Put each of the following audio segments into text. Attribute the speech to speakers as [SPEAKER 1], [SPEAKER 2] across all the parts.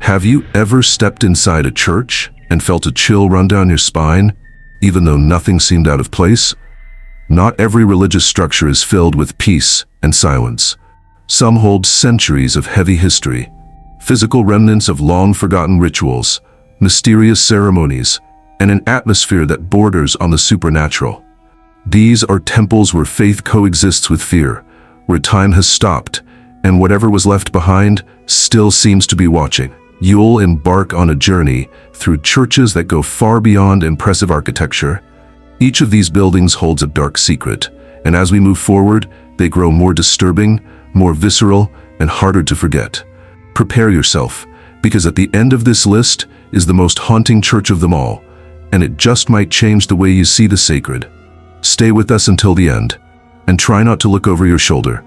[SPEAKER 1] Have you ever stepped inside a church and felt a chill run down your spine, even though nothing seemed out of place? Not every religious structure is filled with peace and silence. Some hold centuries of heavy history, physical remnants of long-forgotten rituals, mysterious ceremonies, and an atmosphere that borders on the supernatural. These are temples where faith coexists with fear, where time has stopped, and whatever was left behind still seems to be watching. You'll embark on a journey through churches that go far beyond impressive architecture. Each of these buildings holds a dark secret, and as we move forward, they grow more disturbing, more visceral, and harder to forget. Prepare yourself, because at the end of this list is the most haunting church of them all, and it just might change the way you see the sacred. Stay with us until the end, and try not to look over your shoulder.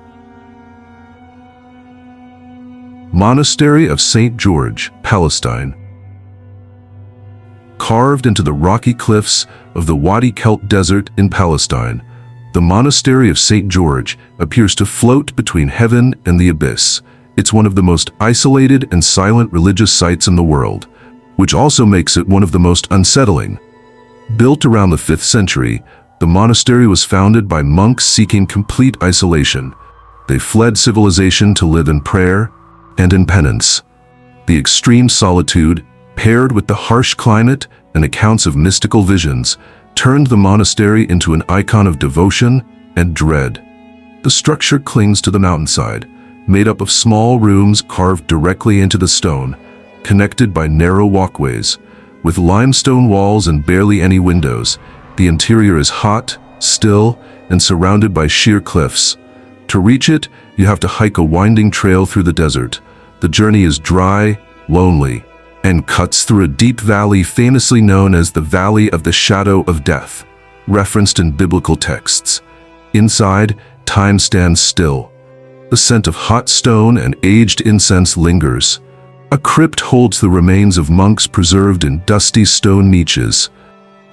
[SPEAKER 1] Monastery of St. George, Palestine. Carved into the rocky cliffs of the Wadi Kelt Desert in Palestine, the Monastery of St. George appears to float between heaven and the abyss. It's one of the most isolated and silent religious sites in the world, which also makes it one of the most unsettling. Built around the 5th century, the monastery was founded by monks seeking complete isolation. They fled civilization to live in prayer and in penance. The extreme solitude, paired with the harsh climate and accounts of mystical visions, turned the monastery into an icon of devotion and dread. The structure clings to the mountainside, made up of small rooms carved directly into the stone, connected by narrow walkways. With limestone walls and barely any windows, the interior is hot, still, and surrounded by sheer cliffs. To reach it, you have to hike a winding trail through the desert. The journey is dry, lonely, and cuts through a deep valley famously known as the Valley of the Shadow of Death, referenced in biblical texts. Inside, time stands still. The scent of hot stone and aged incense lingers. A crypt holds the remains of monks preserved in dusty stone niches.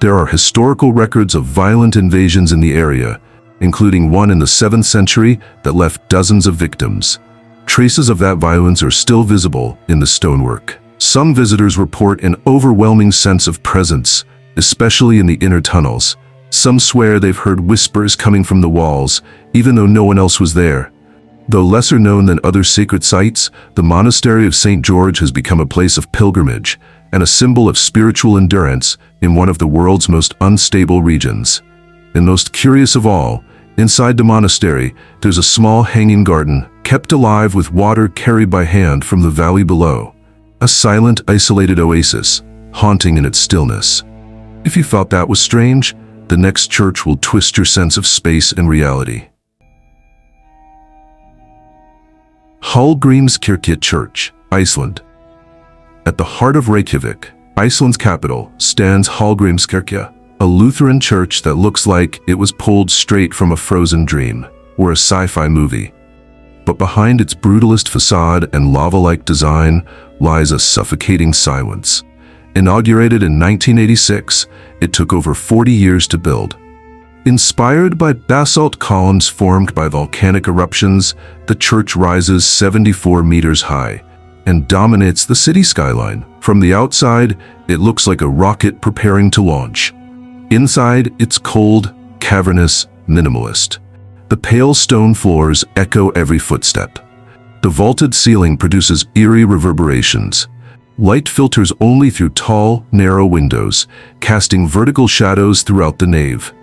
[SPEAKER 1] There are historical records of violent invasions in the area, including one in the 7th century that left dozens of victims. Traces of that violence are still visible in the stonework. Some visitors report an overwhelming sense of presence, especially in the inner tunnels. Some swear they've heard whispers coming from the walls, even though no one else was there. Though lesser known than other sacred sites, the Monastery of St. George has become a place of pilgrimage and a symbol of spiritual endurance in one of the world's most unstable regions. And most curious of all, inside the monastery, there's a small hanging garden, kept alive with water carried by hand from the valley below. A silent, isolated oasis, haunting in its stillness. If you thought that was strange, the next church will twist your sense of space and reality. Hallgrímskirkja Church, Iceland. At the heart of Reykjavik, Iceland's capital, stands Hallgrímskirkja, a Lutheran church that looks like it was pulled straight from a frozen dream or a sci-fi movie. But behind its brutalist facade and lava-like design lies a suffocating silence. Inaugurated in 1986, it took over 40 years to build. Inspired by basalt columns formed by volcanic eruptions, the church rises 74 meters high and dominates the city skyline. From the outside, it looks like a rocket preparing to launch. Inside, it's cold, cavernous, minimalist. The pale stone floors echo every footstep. The vaulted ceiling produces eerie reverberations. Light filters only through tall, narrow windows, casting vertical shadows throughout the nave.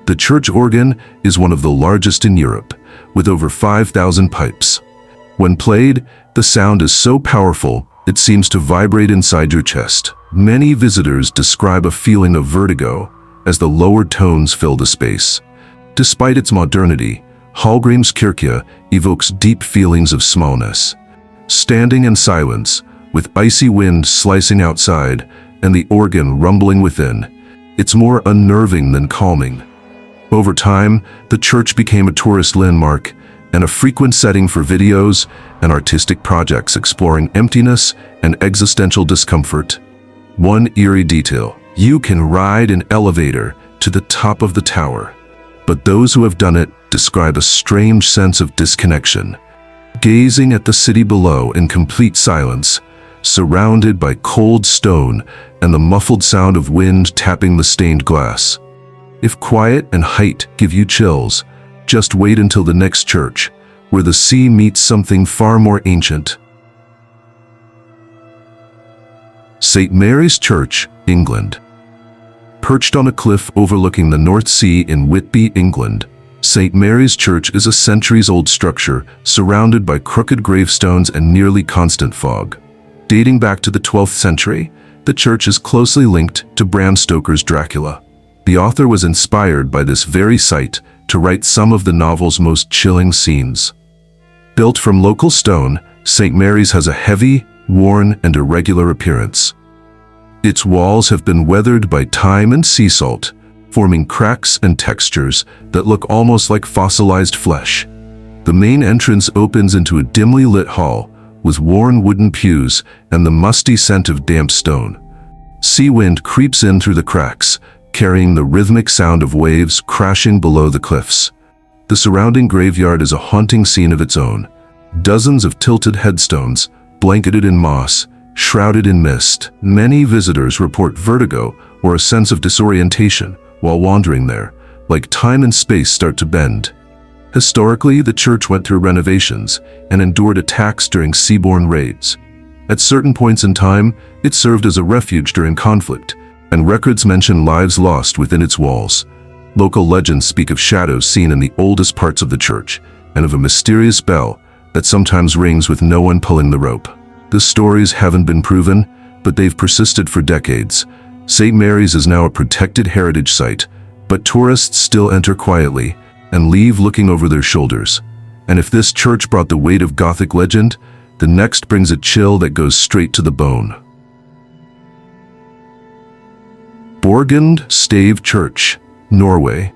[SPEAKER 1] The church organ is one of the largest in Europe, with over 5,000 pipes. When played, the sound is so powerful, it seems to vibrate inside your chest. Many visitors describe a feeling of vertigo as the lower tones fill the space. Despite its modernity, Hallgrímskirkja evokes deep feelings of smallness. Standing in silence, with icy wind slicing outside and the organ rumbling within, it's more unnerving than calming. Over time, the church became a tourist landmark and a frequent setting for videos and artistic projects exploring emptiness and existential discomfort. One eerie detail: you can ride an elevator to the top of the tower, but those who have done it describe a strange sense of disconnection. Gazing at the city below in complete silence, surrounded by cold stone and the muffled sound of wind tapping the stained glass. If quiet and height give you chills, just wait until the next church, where the sea meets something far more ancient. St. Mary's Church, England. Perched on a cliff overlooking the North Sea in Whitby, England, St. Mary's Church is a centuries-old structure surrounded by crooked gravestones and nearly constant fog. Dating back to the 12th century, the church is closely linked to Bram Stoker's Dracula. The author was inspired by this very site to write some of the novel's most chilling scenes. Built from local stone, St. Mary's has a heavy, worn, and irregular appearance. Its walls have been weathered by time and sea salt, forming cracks and textures that look almost like fossilized flesh. The main entrance opens into a dimly lit hall with worn wooden pews and the musty scent of damp stone. Sea wind creeps in through the cracks, carrying the rhythmic sound of waves crashing below the cliffs. The surrounding graveyard is a haunting scene of its own. Dozens of tilted headstones, blanketed in moss, shrouded in mist. Many visitors report vertigo or a sense of disorientation while wandering there, like time and space start to bend. Historically, the church went through renovations and endured attacks during seaborne raids. At certain points in time, it served as a refuge during conflict, and records mention lives lost within its walls. Local legends speak of shadows seen in the oldest parts of the church, and of a mysterious bell that sometimes rings with no one pulling the rope. The stories haven't been proven, but they've persisted for decades. St. Mary's is now a protected heritage site, but tourists still enter quietly and leave looking over their shoulders. And if this church brought the weight of Gothic legend, the next brings a chill that goes straight to the bone. Borgund Stave Church, Norway.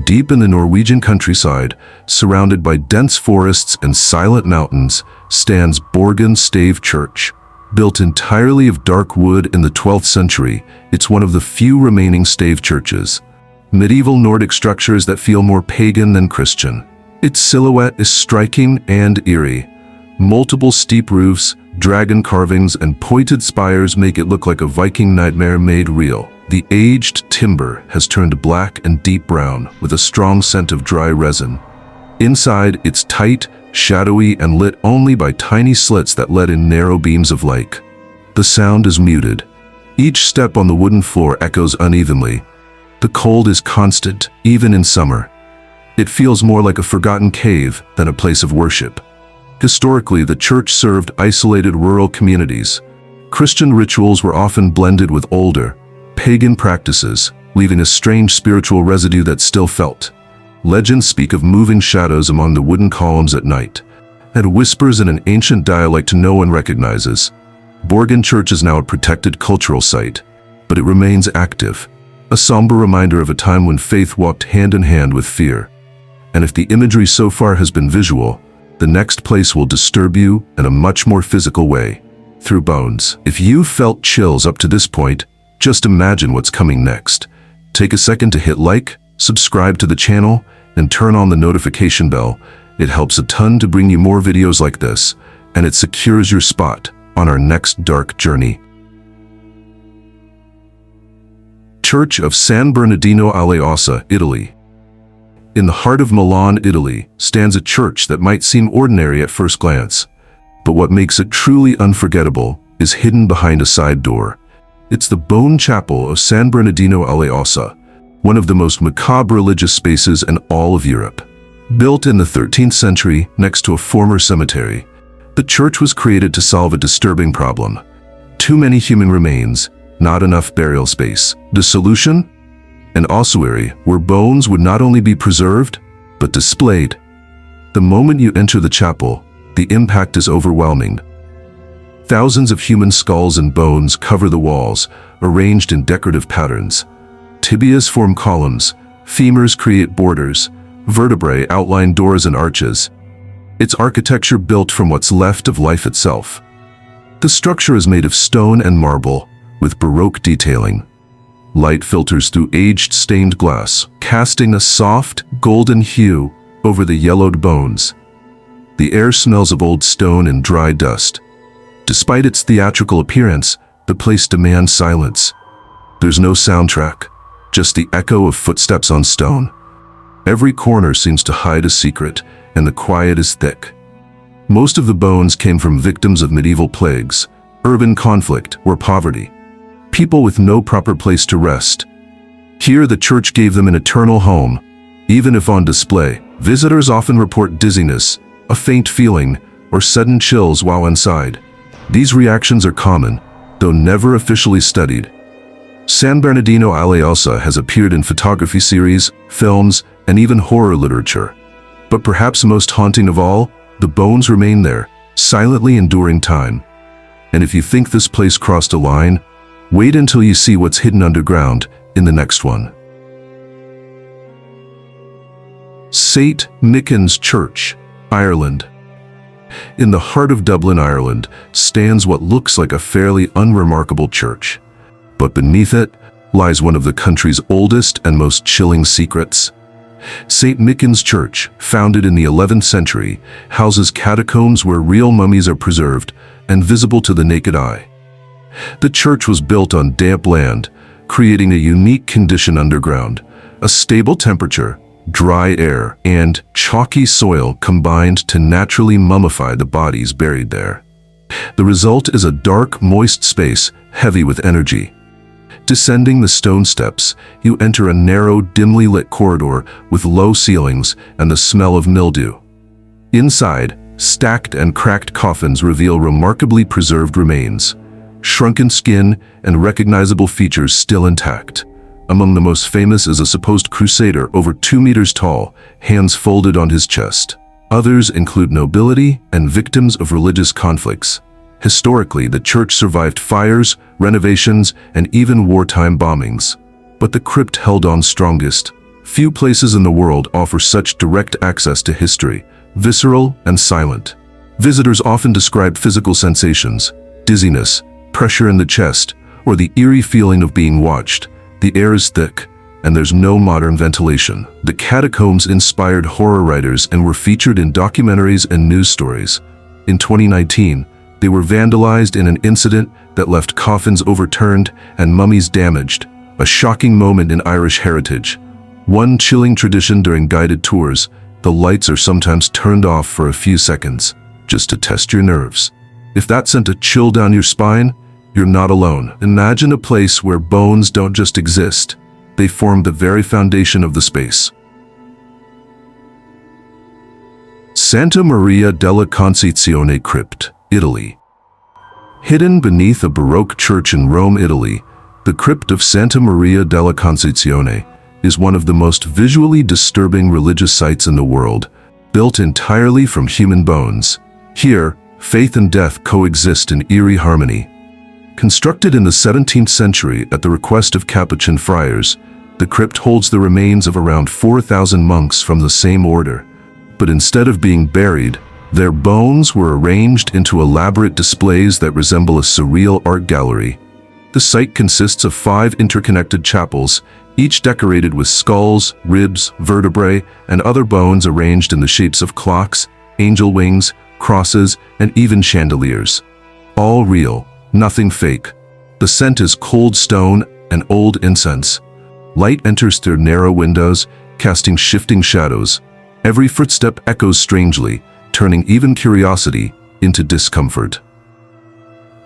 [SPEAKER 1] Deep in the Norwegian countryside, surrounded by dense forests and silent mountains, stands Borgund Stave Church. Built entirely of dark wood in the 12th century, it's one of the few remaining stave churches. Medieval Nordic structures that feel more pagan than Christian. Its silhouette is striking and eerie. Multiple steep roofs, dragon carvings, and pointed spires make it look like a Viking nightmare made real. The aged timber has turned black and deep brown, with a strong scent of dry resin. Inside, it's tight, shadowy, and lit only by tiny slits that let in narrow beams of light. The sound is muted. Each step on the wooden floor echoes unevenly. The cold is constant, even in summer. It feels more like a forgotten cave than a place of worship. Historically, the church served isolated rural communities. Christian rituals were often blended with older, pagan practices, leaving a strange spiritual residue that still felt. Legends speak of moving shadows among the wooden columns at night, and whispers in an ancient dialect no one recognizes. Borgund Church is now a protected cultural site, but it remains active, a somber reminder of a time when faith walked hand in hand with fear. And if the imagery so far has been visual, the next place will disturb you in a much more physical way, through bones. If you felt chills up to this point, just imagine what's coming next. Take a second to hit like, subscribe to the channel, and turn on the notification bell. It helps a ton to bring you more videos like this, and it secures your spot on our next dark journey. Church of San Bernardino alle Ossa, Italy. In the heart of Milan, Italy, stands a church that might seem ordinary at first glance, but what makes it truly unforgettable is hidden behind a side door. It's the Bone Chapel of San Bernardino alle Ossa, one of the most macabre religious spaces in all of Europe. Built in the 13th century next to a former cemetery, the church was created to solve a disturbing problem. Too many human remains, not enough burial space. The solution? An ossuary where bones would not only be preserved, but displayed. The moment you enter the chapel, the impact is overwhelming. Thousands of human skulls and bones cover the walls, arranged in decorative patterns. Tibias form columns, femurs create borders, vertebrae outline doors and arches. It's architecture built from what's left of life itself. The structure is made of stone and marble, with Baroque detailing. Light filters through aged stained glass, casting a soft, golden hue over the yellowed bones. The air smells of old stone and dry dust. Despite its theatrical appearance, the place demands silence. There's no soundtrack, just the echo of footsteps on stone. Every corner seems to hide a secret, and the quiet is thick. Most of the bones came from victims of medieval plagues, urban conflict, or poverty. People with no proper place to rest. Here the church gave them an eternal home. Even if on display, visitors often report dizziness, a faint feeling, or sudden chills while inside. These reactions are common, though never officially studied. San Bernardino alle Ossa has appeared in photography series, films, and even horror literature. But perhaps most haunting of all, the bones remain there, silently enduring time. And if you think this place crossed a line, wait until you see what's hidden underground in the next one. St. Michan's Church, Ireland. In the heart of Dublin, Ireland, stands what looks like a fairly unremarkable church. But beneath it lies one of the country's oldest and most chilling secrets. St. Michan's Church, founded in the 11th century, houses catacombs where real mummies are preserved and visible to the naked eye. The church was built on damp land, creating a unique condition underground. A stable temperature, dry air, and chalky soil combined to naturally mummify the bodies buried there. The result is a dark, moist space, heavy with energy. Descending the stone steps, you enter a narrow, dimly lit corridor with low ceilings and the smell of mildew. Inside, stacked and cracked coffins reveal remarkably preserved remains, shrunken skin and recognizable features still intact. Among the most famous is a supposed crusader over 2 meters tall, hands folded on his chest. Others include nobility and victims of religious conflicts. Historically, the church survived fires, renovations, and even wartime bombings. But the crypt held on strongest. Few places in the world offer such direct access to history, visceral and silent. Visitors often describe physical sensations, dizziness, pressure in the chest, or the eerie feeling of being watched. The air is thick, and there's no modern ventilation. The catacombs inspired horror writers and were featured in documentaries and news stories. In 2019, they were vandalized in an incident that left coffins overturned and mummies damaged, a shocking moment in Irish heritage. One chilling tradition during guided tours, the lights are sometimes turned off for a few seconds, just to test your nerves. If that sent a chill down your spine, you're not alone. Imagine a place where bones don't just exist, they form the very foundation of the space. Santa Maria della Concezione Crypt, Italy. Hidden beneath a Baroque church in Rome, Italy, the crypt of Santa Maria della Concezione is one of the most visually disturbing religious sites in the world, built entirely from human bones. Here, faith and death coexist in eerie harmony. Constructed in the 17th century at the request of Capuchin friars, the crypt holds the remains of around 4,000 monks from the same order. But instead of being buried, their bones were arranged into elaborate displays that resemble a surreal art gallery. The site consists of 5 interconnected chapels, each decorated with skulls, ribs, vertebrae, and other bones arranged in the shapes of clocks, angel wings, crosses, and even chandeliers. All real, nothing fake. The scent is cold stone and old incense. Light enters through narrow windows, casting shifting shadows. Every footstep echoes strangely, turning even curiosity into discomfort.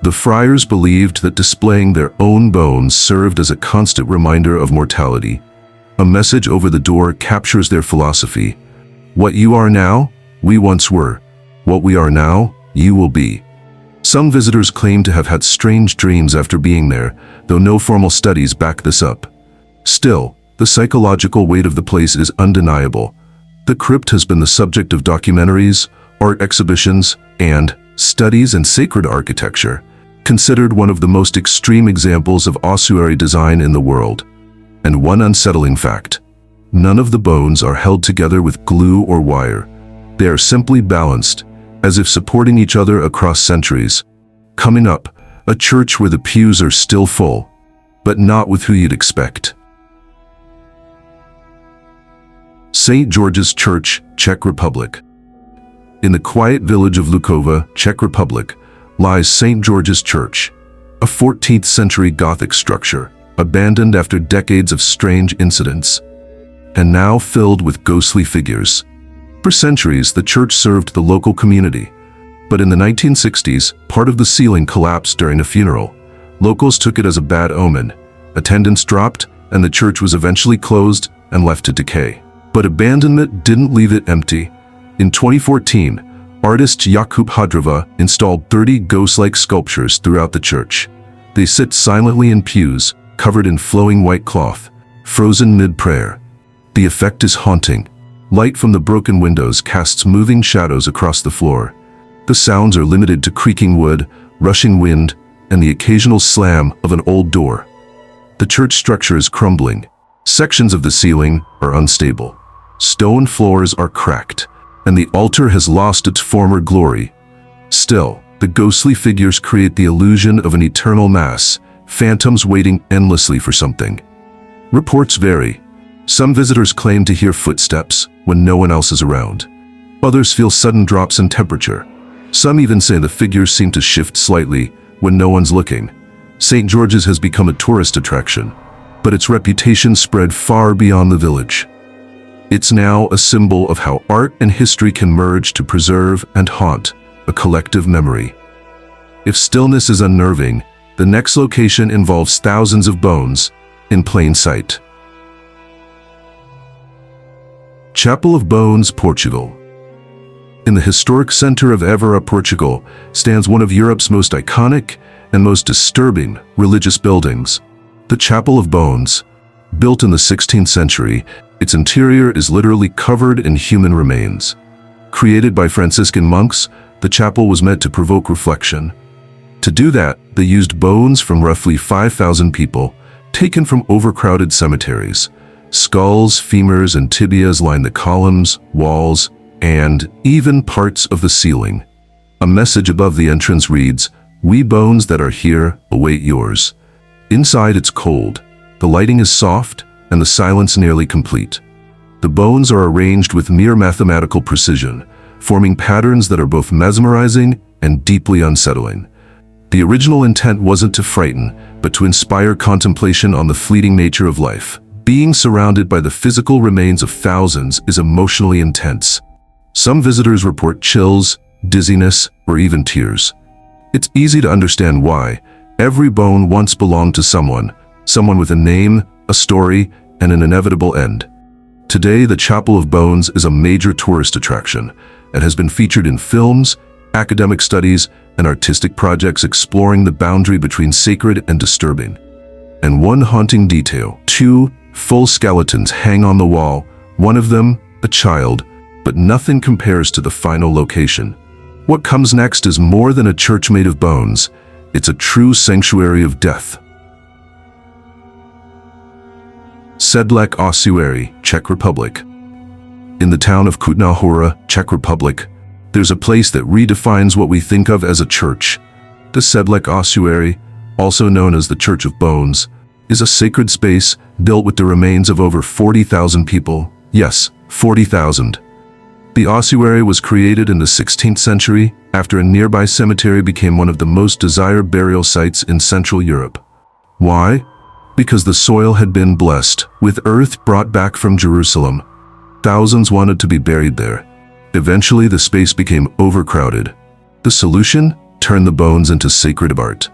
[SPEAKER 1] The friars believed that displaying their own bones served as a constant reminder of mortality. A message over the door captures their philosophy. What you are now, we once were. What we are now, you will be. Some visitors claim to have had strange dreams after being there, though no formal studies back this up. Still, the psychological weight of the place is undeniable. The crypt has been the subject of documentaries, art exhibitions, and studies in sacred architecture, considered one of the most extreme examples of ossuary design in the world. And one unsettling fact: none of the bones are held together with glue or wire. They are simply balanced, as if supporting each other across centuries. Coming up, a church where the pews are still full, but not with who you'd expect. St. George's Church, Czech Republic. In the quiet village of Lukova, Czech Republic, lies St. George's Church, a 14th century Gothic structure, abandoned after decades of strange incidents, and now filled with ghostly figures. For centuries, the church served the local community, but in the 1960s, part of the ceiling collapsed during a funeral. Locals took it as a bad omen. Attendance dropped, and the church was eventually closed and left to decay. But abandonment didn't leave it empty. In 2014, artist Jakub Hadrova installed 30 ghost-like sculptures throughout the church. They sit silently in pews, covered in flowing white cloth, frozen mid-prayer. The effect is haunting. Light from the broken windows casts moving shadows across the floor. The sounds are limited to creaking wood, rushing wind, and the occasional slam of an old door. The church structure is crumbling. Sections of the ceiling are unstable. Stone floors are cracked, and the altar has lost its former glory. Still, the ghostly figures create the illusion of an eternal mass, phantoms waiting endlessly for something. Reports vary. Some visitors claim to hear footsteps when no one else is around. Others feel sudden drops in temperature. Some even say the figures seem to shift slightly when no one's looking. St. George's has become a tourist attraction, but its reputation spread far beyond the village. It's now a symbol of how art and history can merge to preserve and haunt a collective memory. If stillness is unnerving, the next location involves thousands of bones in plain sight. Chapel of Bones, Portugal. In the historic center of Évora, Portugal, stands one of Europe's most iconic and most disturbing religious buildings, the Chapel of Bones. Built in the 16th century, its interior is literally covered in human remains. Created by Franciscan monks, the chapel was meant to provoke reflection. To do that, they used bones from roughly 5,000 people, taken from overcrowded cemeteries. Skulls, femurs, and tibias line the columns, walls, and even parts of the ceiling. A message above the entrance reads, "We bones that are here await yours." Inside it's cold, the lighting is soft, and the silence nearly complete. The bones are arranged with mere mathematical precision, forming patterns that are both mesmerizing and deeply unsettling. The original intent wasn't to frighten, but to inspire contemplation on the fleeting nature of life. Being surrounded by the physical remains of thousands is emotionally intense. Some visitors report chills, dizziness, or even tears. It's easy to understand why. Every bone once belonged to someone with a name, a story, and an inevitable end. Today, the Chapel of Bones is a major tourist attraction and has been featured in films, academic studies, and artistic projects exploring the boundary between sacred and disturbing. And one haunting detail: 2 full skeletons hang on the wall, one of them a child, but nothing compares to the final location. What comes next is more than a church made of bones. It's a true sanctuary of death. Sedlec, Ossuary, Czech Republic. In the town of Kutná Hora, Czech Republic, there's a place that redefines what we think of as a church. The Sedlec Ossuary, also known as the Church of Bones, is a sacred space built with the remains of over 40,000 people. Yes, 40,000. The ossuary was created in the 16th century after a nearby cemetery became one of the most desired burial sites in Central Europe. Why? Because the soil had been blessed with earth brought back from Jerusalem. Thousands wanted to be buried there. Eventually, the space became overcrowded. The solution? Turn the bones into sacred art.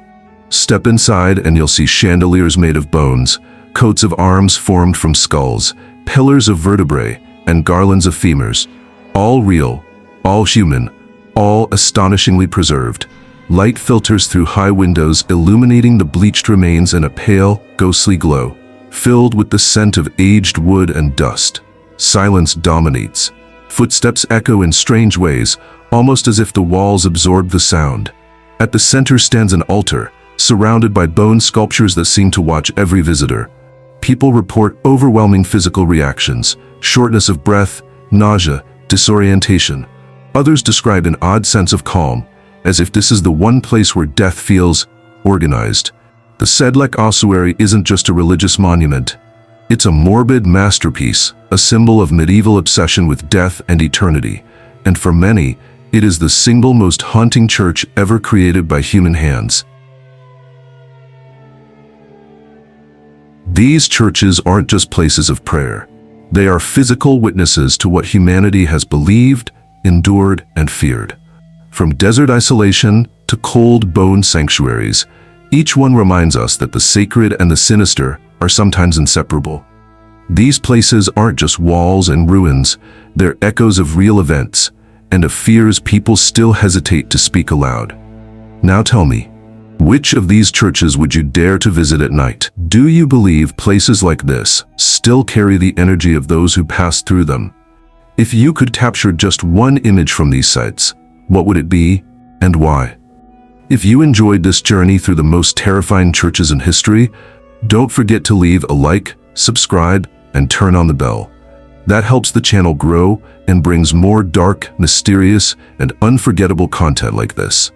[SPEAKER 1] Step inside and you'll see chandeliers made of bones, coats of arms formed from skulls, pillars of vertebrae, and garlands of femurs. All real, all human, all astonishingly preserved. Light filters through high windows, illuminating the bleached remains in a pale, ghostly glow, filled with the scent of aged wood and dust. Silence dominates. Footsteps echo in strange ways, almost as if the walls absorbed the sound. At the center stands an altar, surrounded by bone sculptures that seem to watch every visitor. People report overwhelming physical reactions, shortness of breath, nausea, disorientation. Others describe an odd sense of calm, as if this is the one place where death feels organized. The Sedlec Ossuary isn't just a religious monument. It's a morbid masterpiece, a symbol of medieval obsession with death and eternity. And for many, It is the single most haunting church ever created by human hands. These churches aren't just places of prayer. They are physical witnesses to what humanity has believed, endured, and feared. From desert isolation to cold bone sanctuaries, each one reminds us that the sacred and the sinister are sometimes inseparable. These places aren't just walls and ruins, they're echoes of real events and of fears people still hesitate to speak aloud. Now tell me, which of these churches would you dare to visit at night? Do you believe places like this still carry the energy of those who passed through them? If you could capture just one image from these sites, what would it be and why? If you enjoyed this journey through the most terrifying churches in history, don't forget to leave a like, subscribe, and turn on the bell. That helps the channel grow and brings more dark, mysterious, and unforgettable content like this.